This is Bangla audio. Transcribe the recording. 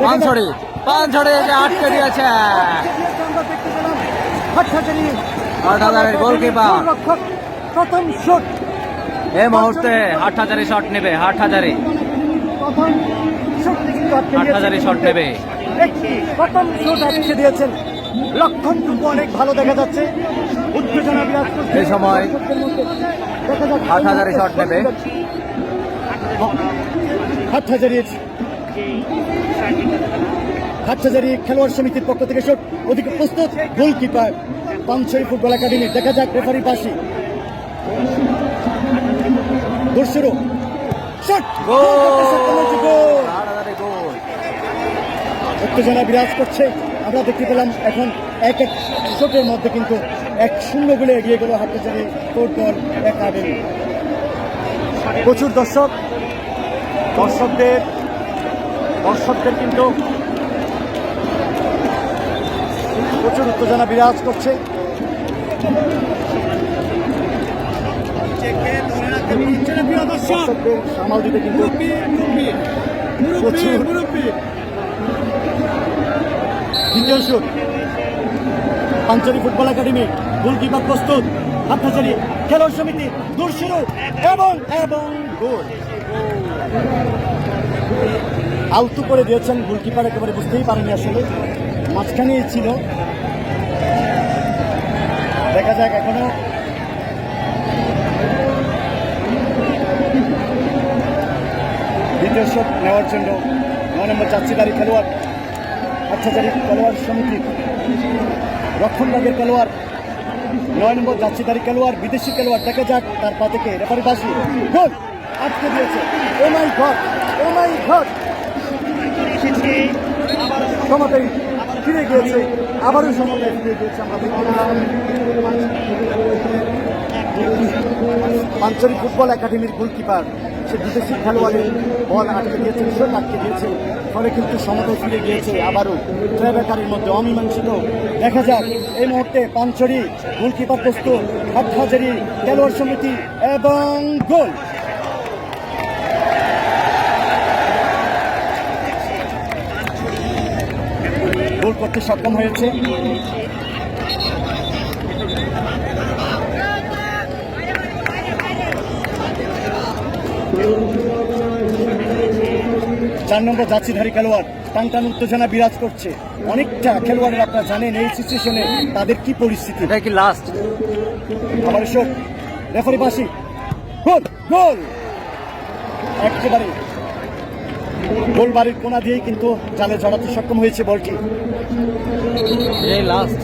পাঞ্চড়ি আটকে দিয়েছে হাটহাজারীর গোলকিপার। প্রথম শট এই মুহূর্তে হাটহাজারী শট নেবে, হাটহাজারী শট নেবে। প্রথম শট আটকে দিয়েছেন লক্ষণ টুকু অনেক ভালো দেখা যাচ্ছে, উত্তেজনা বিরাজ করছে এই সময় হাটহাজারী শট নেবে। হাটহাজারী খেলোয়াড় সমিতির পক্ষ থেকে শট ওদিকে প্রস্তুত গোলকিপার পাঞ্চড়ি ফুটবল একাডেমি। দেখা যাক রেফারি পাশে দর্শক উত্তেজনা বিরাজ করছে। আমরা দেখতে পেলাম এখন এক শটের মধ্যে কিন্তু 1-0 গোলে এগিয়ে গেল হাটহাজারী ফুটবল একাডেমি। প্রচুর দর্শকদের কিন্তু প্রচুর উত্তেজনা বিরাজ করছে। দর্শকদের সামাল দিতে কিন্তু প্রচুর। দ্বিতীয় শট পাঞ্চড়ি ফুটবল একাডেমি, গোলকিপার প্রস্তুত হাটহাজারী খেলোয়াড় সমিতি, দূর শুরু এবং গোল। আলতু করে দিয়েছেন গোলকিপার, একেবারে বুঝতেই পারেনি, আসলে মাঝখানেই ছিল। দেখা যাক এখনো দ্বিতীয় শট নেওয়ার জন্য 9 নম্বর জার্সিধারী খেলোয়াড় হাটহাজারী খেলোয়াড় সমিতি, রক্ষণভাগের খেলোয়াড় 9 নম্বর জার্সিধারী খেলোয়াড়, বিদেশি খেলোয়াড়। দেখা যাক তার পা থেকে রেফারি বাসি গোল আটকে দিয়েছে। ও মাই গড, সমতায় ফিরে গিয়েছে, আবারও সমতায় ফিরে গিয়েছে। আমরা পাঞ্চড়ি ফুটবল একাডেমির গোলকিপার সে বিদেশি খেলোয়াড়ের বল আটকে দিয়েছেন, শট আটকে দিয়েছেন, ফলে কিন্তু সমতায় ফিরে গিয়েছে আবারও ট্রাইবেকারের মধ্যে অমীমাংসিত। দেখা যাক এই মুহূর্তে পাঞ্চড়ি গোলকিপার প্রস্তুত, হাটহাজারী খেলোয়াড় সমিতি এবং গোল। গোল করতে সক্ষম হয়েছে। 4 নম্বর জার্সিধারী খেলোয়াড়। টান উত্তেজনা বিরাজ করছে অনেকটা খেলোয়াড়ের। আপনারা জানেন এই সিচুয়েশনে তাদের কি পরিস্থিতি। এটা কি লাস্ট? আবার শট, রেফারি বাসি, গোল একেবারে গোল বাড়ির কোনা দিয়েই কিন্তু জালে জড়াতে সক্ষম হয়েছে বলটি। এই লাস্ট